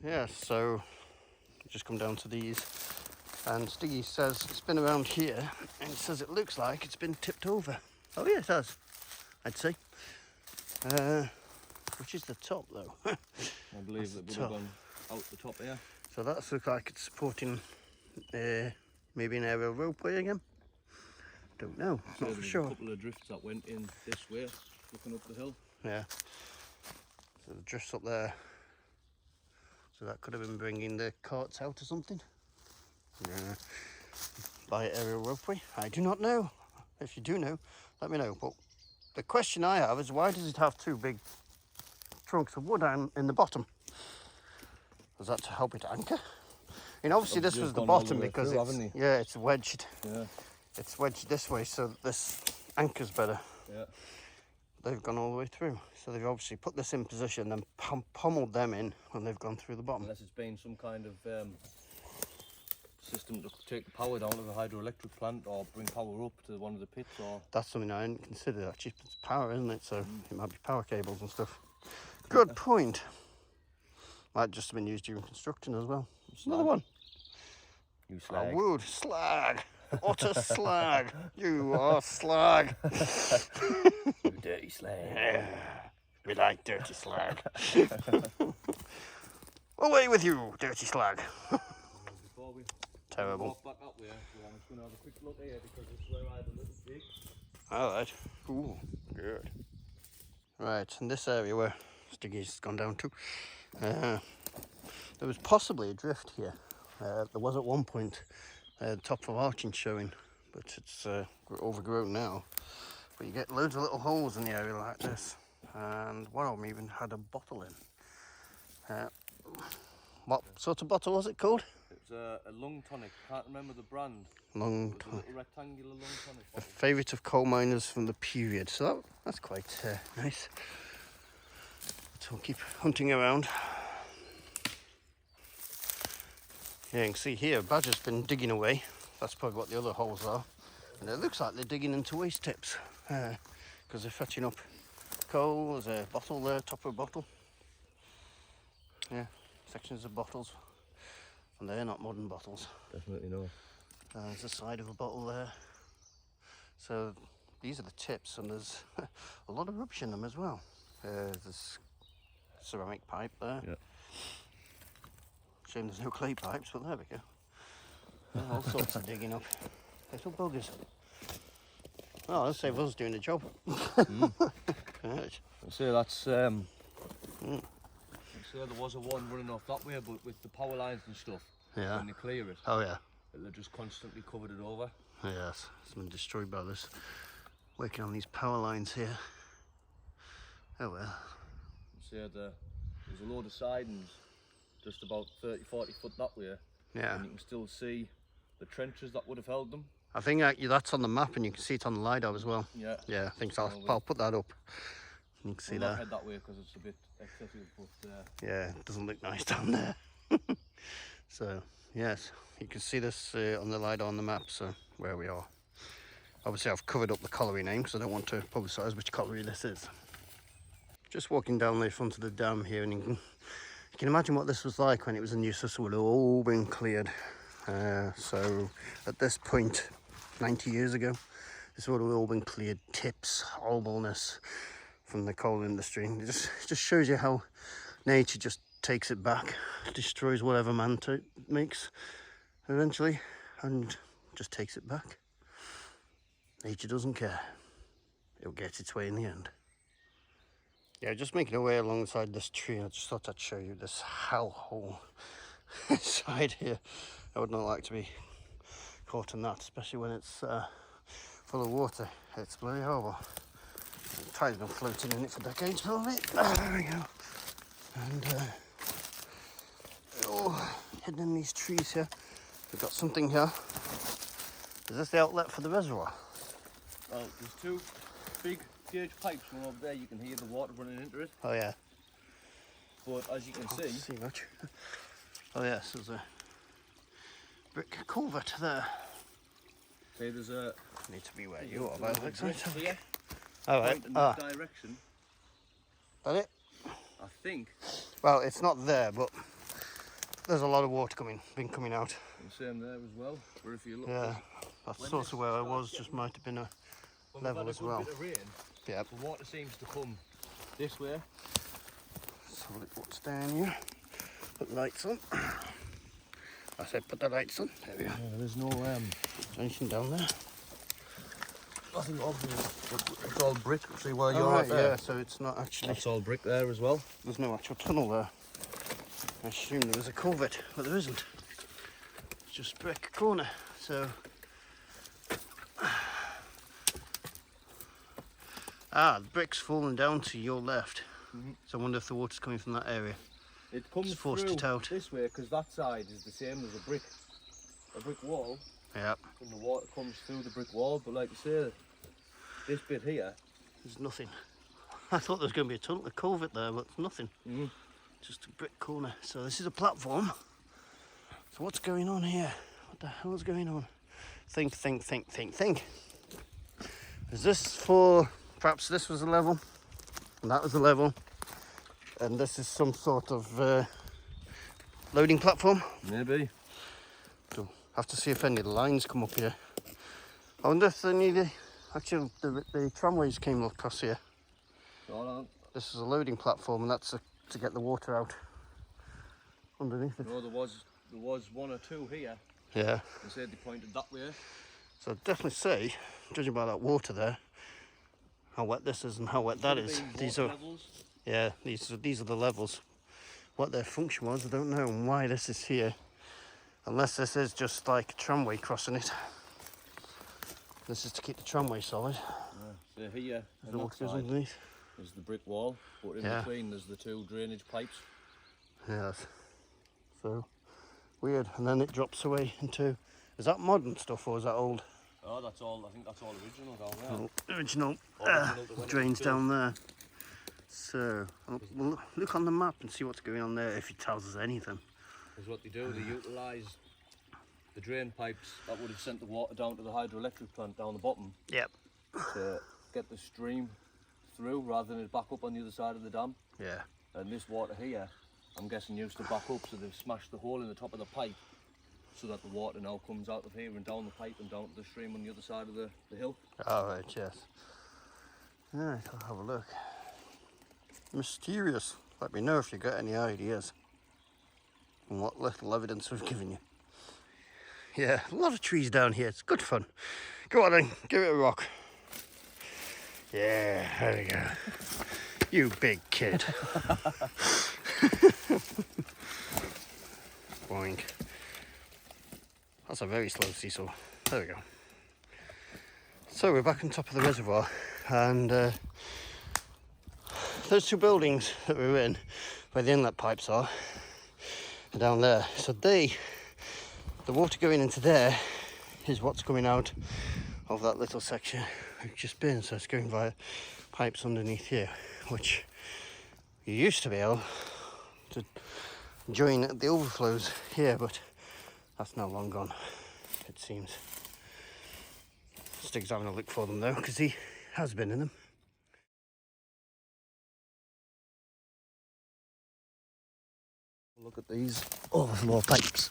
Yeah, so just come down to these, and Stiggy says it's been around here, and he says it looks like it's been tipped over. Oh yeah, it has, I'd say. Which is the top though? I believe that would have gone out the top here. So that looks like it's supporting maybe an aerial ropeway again. Don't know, So not for sure. A couple of drifts that went in this way, looking up the hill. Yeah. So the drifts up there. So that could have been bringing the carts out or something. Yeah. By aerial ropeway. I do not know. If you do know, let me know. But the question I have is, why does it have two big trunks of wood in the bottom? Was that to help it anchor? And obviously this was the bottom because it's wedged. Yeah. It's wedged this way, so this anchors better. Yeah. They've gone all the way through. So they've obviously put this in position and pummeled them in when they've gone through the bottom. Unless it's been some kind of system to take the power down to the hydroelectric plant or bring power up to one of the pits. Or that's something I hadn't considered actually. It's power, isn't it? So it might be power cables and stuff. Good point. Might just have been used during construction as well. Another one. You slag. I would. Slag. Utter slag. You are slag. You dirty slag. Yeah, we like dirty slag. Away with you, dirty slag. Before we Terrible. walk back up there, I'm just going to have a quick look here because it's where I had a little dig. Alright. Ooh, good. Right, in this area where Stiggy's gone down to, there was possibly a drift here. There was at one point the top of arching showing, but it's overgrown now. But you get loads of little holes in the area like this, and one of them even had a bottle in. What sort of bottle was it called? It was a lung tonic, can't remember the brand. Lung tonic. A little rectangular lung tonic bottle. A favourite of coal miners from the period, so that's quite nice. So we'll keep hunting around. Yeah, you can see here, Badger's been digging away. That's probably what the other holes are. And it looks like they're digging into waste tips because they're fetching up coal. There's a bottle there, top of a bottle. Yeah, sections of bottles. And they're not modern bottles. Definitely not. There's the side of a bottle there. So these are the tips, and there's a lot of rubbish in them as well. There's ceramic pipe there. Yeah. Shame there's no clay pipes, but there we go. All sorts of digging up. Little buggers. Oh, let's save us doing the job. Right. So that's I'd say there was a one running off that way, but with the power lines and stuff, Yeah. when they clear it, Oh yeah. they just constantly covered it over. Yes, it's been destroyed by this. Working on these power lines here. Oh well. So there's a load of sidings just about 30-40 foot that way. Yeah. And you can still see the trenches that would have held them. I think that's on the map, and you can see it on the LiDAR as well. Yeah. Yeah, I think so. I'll put that up. You can see We'll not that. head that way because it's a bit excessive, but Yeah, it doesn't look nice down there. So, yes, you can see this on the LiDAR on the map, so where we are. Obviously, I've covered up the colliery name because I don't want to publicise which colliery this is. Just walking down the front of the dam here, and you can imagine what this was like when it was in use. This would have all been cleared. So, at this point, 90 years ago, this would have all been cleared. Tips, horribleness from the coal industry. It just shows you how nature just takes it back, destroys whatever man makes eventually, and just takes it back. Nature doesn't care. It'll get its way in the end. Yeah, just making our way alongside this tree, I just thought I'd show you this hellhole side here. I would not like to be caught in that, especially when it's full of water. It's bloody horrible. The tide's been floating in it for decades, probably. There we go. And hidden in these trees here. We've got something here. Is this the outlet for the reservoir? well, there's two big gauge pipes running over there. You can hear the water running into it. Oh yeah. But as you can Can't see much. Oh yes, there's a brick culvert there. See, there's a Need to be where you are, by the looks of it. here, All right. point in that direction. That it? I think. Well, it's not there, but there's a lot of water been coming out. And same there as well. Where if you look, Yeah, that's also where I was. Just might have been a level as well. Bit of rain, yeah. The water seems to come this way. Let's have a look what's down here. Put the lights on. I said put the lights on. There we go. Yeah, there's no anything down there. Nothing obvious. It's all brick. See where Oh, you're right, at there? yeah, so it's not actually... That's all brick there as well. There's no actual tunnel there. I assumed there was a culvert, but there isn't. It's just brick corner, so... Ah, the brick's fallen down to your left. So I wonder if the water's coming from that area. It comes It's forced through it out. this way because that side is the same as a brick wall. Yeah. And the water comes through the brick wall, but like I say, this bit here, there's nothing. I thought there was going to be a culvert there, but there's nothing. Just a brick corner. So this is a platform. So what's going on here? What the hell's going on? Think. Is this for... Perhaps this was a level, and that was a level, and this is some sort of loading platform? Maybe. So have to see if any of the lines come up here. I wonder if any of the tramways came across here. Hold on. This is a loading platform, and that's to get the water out underneath it. No, there was one or two here. Yeah. They said they pointed that way. So I'd definitely say, judging by that water there, how wet this is and how wet that is. These are levels. Yeah, these are the levels. What their function was, I don't know, and why this is here. Unless this is just like a tramway crossing it. This is to keep the tramway solid. So here, the water goes underneath. There's the brick wall, but in between there's the two drainage pipes. Yes. So weird. And then it drops away into. Is that modern stuff or is that old? Oh, that's all. I think that's all original down there. Original drains down there. So we'll look on the map and see what's going on there if it tells us anything. Because what they do, they utilise the drain pipes that would have sent the water down to the hydroelectric plant down the bottom. Yep. To get the stream through rather than it back up on the other side of the dam. Yeah. And this water here, I'm guessing used to back up, so they've smashed the hole in the top of the pipe so that the water now comes out of here and down the pipe and down to the stream on the other side of the hill. All right, yes. Alright, I'll have a look. Mysterious. Let me know if you got any ideas and what little evidence we've given you. Yeah, a lot of trees down here. It's good fun. Go on then, give it a rock. Yeah, there we go. You big kid. Boing. That's a very slow seesaw. There we go. So we're back on top of the reservoir, and those two buildings that we were in, where the inlet pipes are down there. So the water going into there is what's coming out of that little section we've just been. So it's going via pipes underneath here, which you used to be able to join the overflows here, but that's now long gone, it seems. Stig's having a look for them though, because he has been in them. Look at these overflow pipes.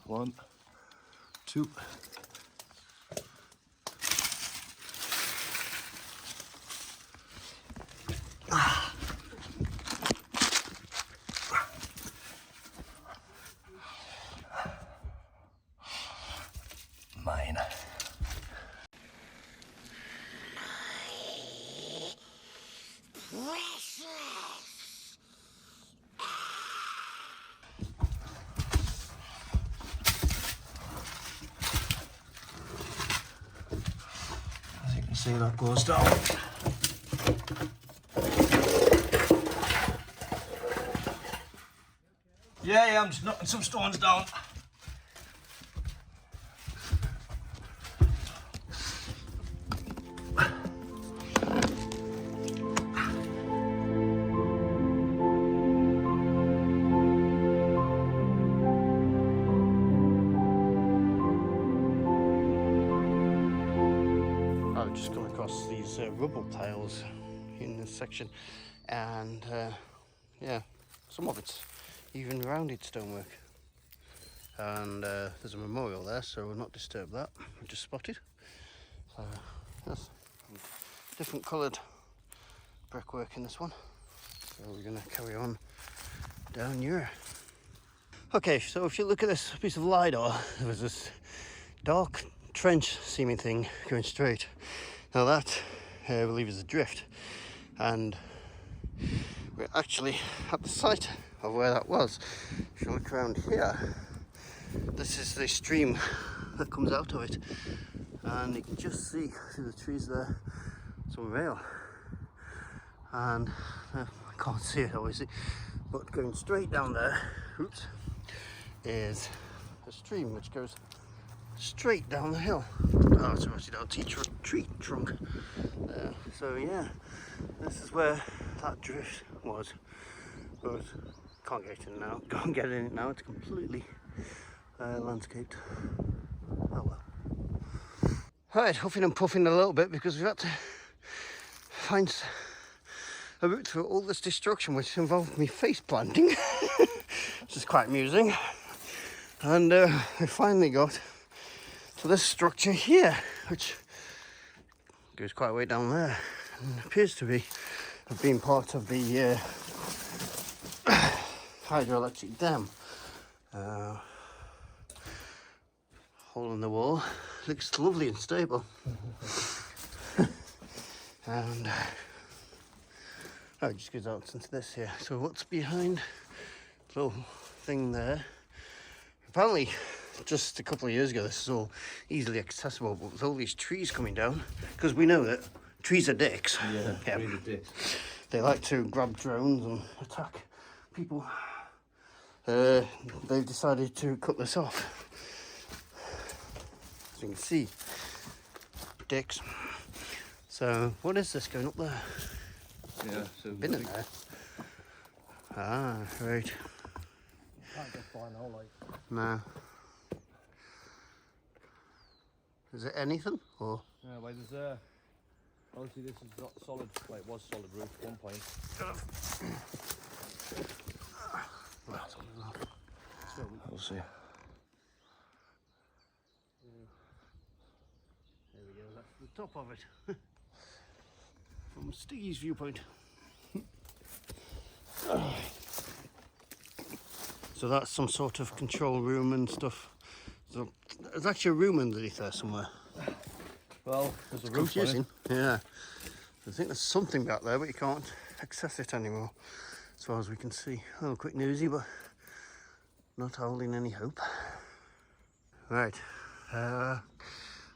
1, 2. Mine. As you can see, that goes down. Yeah, I'm just knocking some stones down. I've just come across these rubble tiles in this section, and yeah, some of it's even rounded stonework. And there's a memorial there, so we'll not disturb that. We just spotted. Yes, different coloured brickwork in this one. So we're going to carry on down here. Okay, so if you look at this piece of LiDAR, there was this dark trench seeming thing going straight. Now that I believe is a drift, and we're actually at the site of where that was. If you look around here, this is the stream that comes out of it, and you can just see through the trees there some rail, and I can't see it obviously, but going straight down there, oops, is a stream which goes straight down the hill. Oh, it's actually down a tree trunk there. So yeah, this is where that drift was, but can't get in now. Can't get in it now. It's completely landscaped. Oh well. Right, huffing and puffing a little bit because we've had to find a route through all this destruction, which involved me face planting, which is quite amusing. And we finally got to this structure here, which goes quite a way down there, and appears to have been part of the hydroelectric dam. Hole in the wall, looks lovely and stable. And it just goes out into this here. So what's behind the little thing there? Apparently, just a couple of years ago, this is all easily accessible, but with all these trees coming down, because we know that trees are dicks. Yeah, trees are dicks. They like to grab drones and attack people. They've decided to cut this off. As you can see, dicks. So, what is this going up there? Yeah, so Been in there. Ah, right. Can't get by now, like. No. Is it anything, or? yeah, well, there's obviously this is not solid. Well, it was solid roof at one point. We'll see. There we go, that's the top of it. From Stiggy's viewpoint. So that's some sort of control room and stuff. So there's actually a room underneath there somewhere. Well, there's a It's roof confusing. Yeah. I think there's something back there, but you can't access it anymore, as far as we can see. A little quick newsy, but not holding any hope. Right.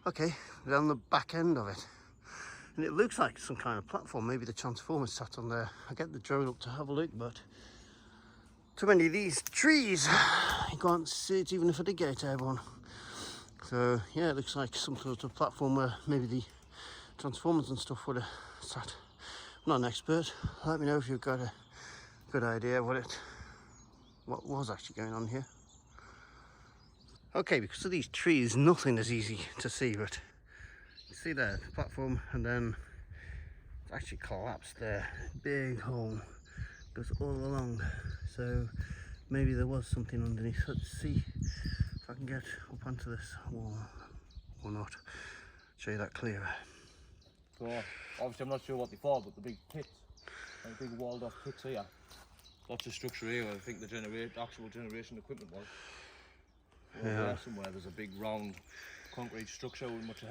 Okay, we're on the back end of it. And it looks like some kind of platform. Maybe the transformer's sat on there. I get the drone up to have a look, but too many of these trees. You can't see it even if I did get it airborne. So yeah, it looks like some sort of platform where maybe the transformers and stuff would have sat. I'm not an expert. Let me know if you've got a good idea what was actually going on here. Okay, because of these trees, nothing is easy to see, but you see there, the platform, and then it's actually collapsed there. Big hole goes all along. So maybe there was something underneath. Let's see if I can get up onto this wall or not. Show you that clearer. So obviously I'm not sure what they for, but the big pits, like big walled off pits here. Lots of structure here. I think the actual generation equipment was. Over there somewhere there's a big round concrete structure which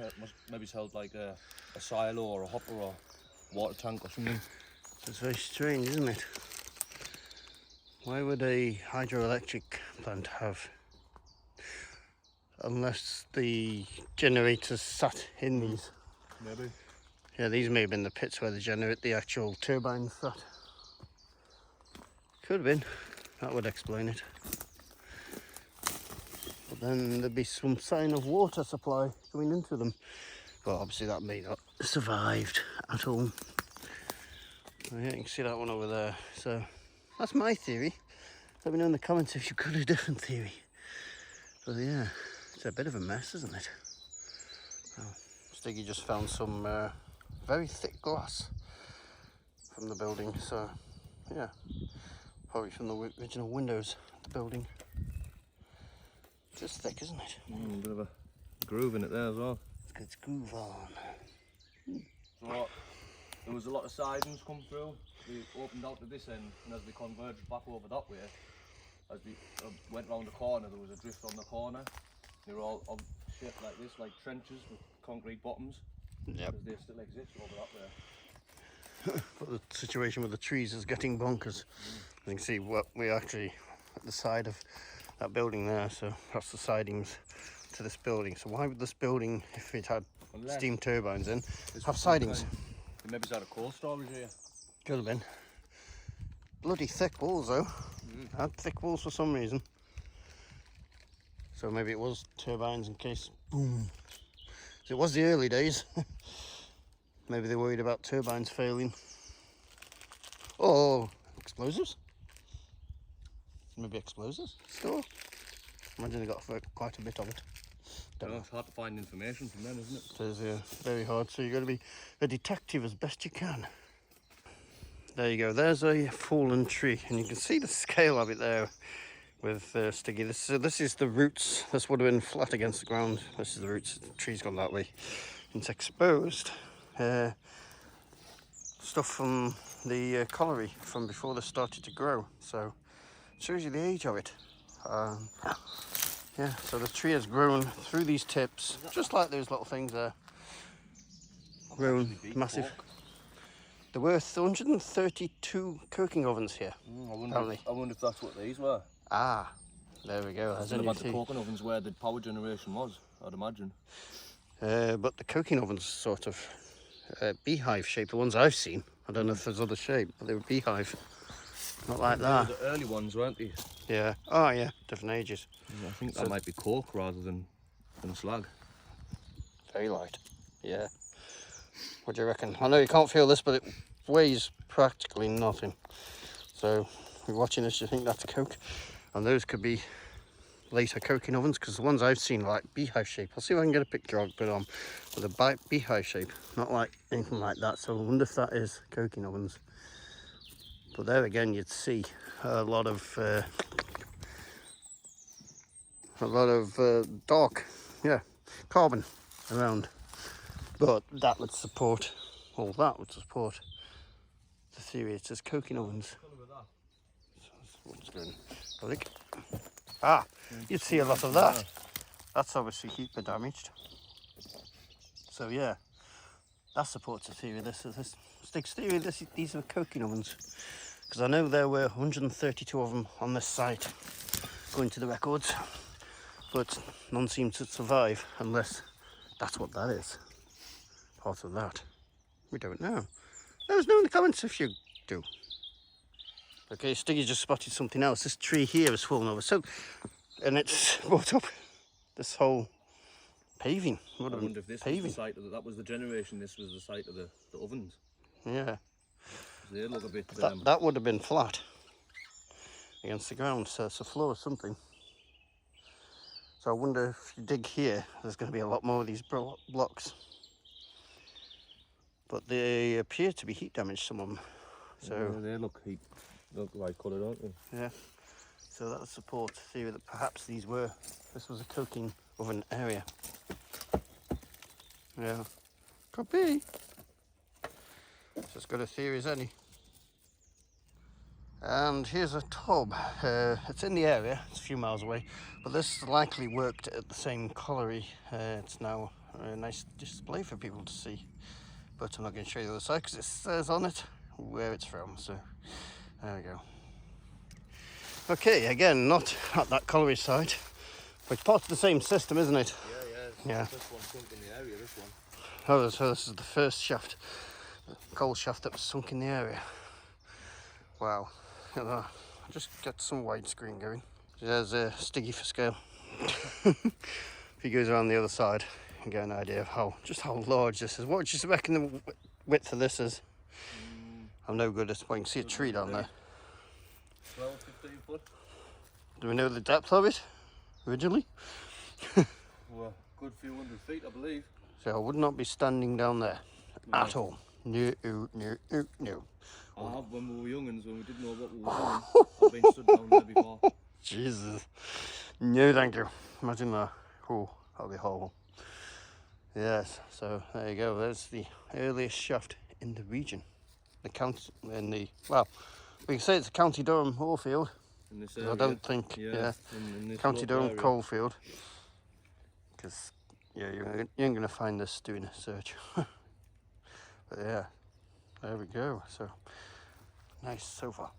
maybe it's held like a silo or a hopper or water tank or something. It's very strange, isn't it? Why would a hydroelectric plant have, unless the generators sat in these? Maybe. Yeah, these may have been the pits where they generate the actual turbines sat. Could have been. That would explain it. But then there'd be some sign of water supply coming into them. Well, obviously that may not have survived at all. Yeah, you can see that one over there. So that's my theory. Let me know in the comments if you've got a different theory. But yeah, it's a bit of a mess, isn't it? Well, Stiggy just found some very thick glass from the building. So yeah, Probably from the original windows of the building. Just thick, isn't it? A bit of a groove in it there as well. It's got its groove on. So there was a lot of sidings come through. We opened out to this end, and as we converged back over that way, as we went round the corner, there was a drift on the corner. They were all shaped like this, like trenches with concrete bottoms. Yep. Because they still exist over that way. But the situation with the trees is getting bonkers. You can see what we're actually at the side of that building there, so that's the sidings to this building. So why would this building, if it had steam turbines in, have sidings? Maybe it's had a coal storage here. Could have been. Bloody thick walls though. Had thick walls for some reason. So maybe it was turbines in case, boom. So it was the early days. Maybe they're worried about turbines failing. Oh, explosives? Maybe explosives store? Imagine they got quite a bit of it. Don't know. It's hard to find information from them, isn't it? It is, yeah, very hard. So you've got to be a detective as best you can. There you go. There's a fallen tree, and you can see the scale of it there with Stiggy. This is the roots. This would have been flat against the ground. This is the roots. The tree's gone that way. It's exposed. Stuff from the colliery from before they started to grow. So it shows you the age of it. Yeah, so the tree has grown through these tips, just like those little things there. Grown massive. Pork. There were 132 cooking ovens here. I wonder if that's what these were. Ah, there we go. That's about the cooking ovens where the power generation was, I'd imagine. But the cooking ovens sort of beehive shape, the ones I've seen. I don't know if there's other shape, but they were beehive. Not like They that. were the early ones, weren't they? Yeah. Oh, yeah. Different ages. Yeah, I think that might be cork rather than slag. Very light. Yeah. What do you reckon? I know you can't feel this, but it weighs practically nothing. So, if you're watching this, you think that's coke. And those could be later coking ovens, because the ones I've seen are like beehive shape. I'll see if I can get a picture of it, put on with a beehive shape. Not like anything like that. So I wonder if that is coking ovens. But there again, you'd see a lot of dark, yeah, carbon around. But that would support, all that would support the theory. It says coking ovens. What's going? I think. Ah, you'd see a lot of that. That's obviously heat damaged. So yeah, that supports the theory. This Stig's theory. These are coking ovens, because I know there were 132 of them on this site, according to the records, but none seem to survive unless that's what that is. Part of that. We don't know. Let us know in the comments if you do. Okay, Stiggy just spotted something else. This tree here has fallen over. So, and it's brought up this whole paving. I wonder if this was the site of that was the generation. This was the site of the ovens. Yeah. They look a bit. That would have been flat against the ground, so it's a floor or something. So I wonder if you dig here, there's going to be a lot more of these blocks. But they appear to be heat damaged, some of them. So yeah, they look like colour, don't they? Yeah. So that would support the theory that perhaps this was a coking oven area. Yeah. Could be. It's as good a theory as any. And here's a tub. It's in the area, it's a few miles away, but this likely worked at the same colliery. It's now a nice display for people to see. But I'm not going to show you the other side because it says on it where it's from. So there we go. Okay, again, not at that colliery site, but it's part of the same system, isn't it? Yeah. This one sunk in the area, this one. Oh, so this is the first shaft, the coal shaft that was sunk in the area. Wow. Look at that. I'll just get some widescreen going. There's a Stiggy for scale. If he goes around the other side, you can get an idea of just how large this is. What do you reckon the width of this is? I'm no good at this point. You can see a tree down there. 12, 15 foot. Do we know the depth of it originally? Well, good few 100 feet, I believe. So I would not be standing down there at all. No. I have when we were young'uns, when we didn't know what we were doing. I've been stood down there before. Jesus. No, thank you. Imagine that. Oh, that'll be horrible. Yes, so there you go. There's the earliest shaft in the region. The county, well, we can say it's a County Durham ore field. In this 'Cause area. I don't think, yeah, in this County local Durham area. coal field. Because, yeah, you ain't going to find this doing a search. But yeah, there we go. So, nice sofa.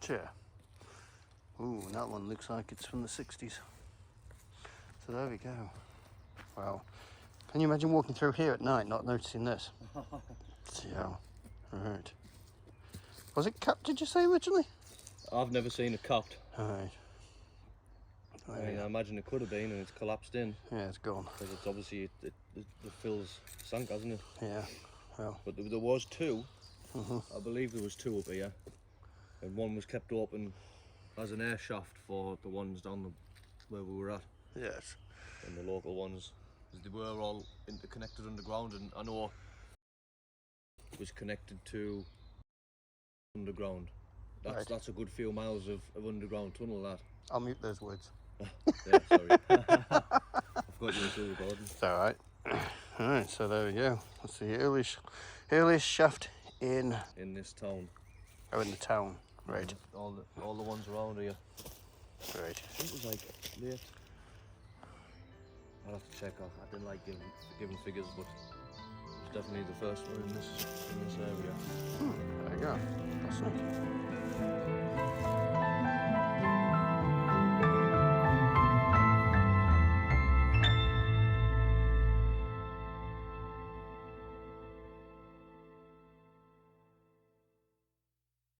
Chair. Ooh, that one looks like it's from the 60s. So there we go. Wow. Can you imagine walking through here at night not noticing this? Yeah. Alright. Was it capped, did you say originally? I've never seen it capped. Alright. I mean, I imagine it could have been and it's collapsed in. Yeah, it's gone. Because it's obviously, the fill's sunk, hasn't it? Yeah. Well. But there was two. Mhm. I believe there was two up here. And one was kept open as an air shaft for the ones down where we were at. Yes. And the local ones. Because they were all interconnected underground, and I know it was connected to underground. That's a good few miles of underground tunnel, that. I'll mute those words. Yeah, sorry. I've got you into recording. It's alright. Alright, so there we go. That's the earliest shaft in this town. Oh, in the town. Right. All the ones around here. Right. I think it was like late. I'll have to check off. I didn't like giving figures, but it's definitely the first one in this area. There you go. Fascinating.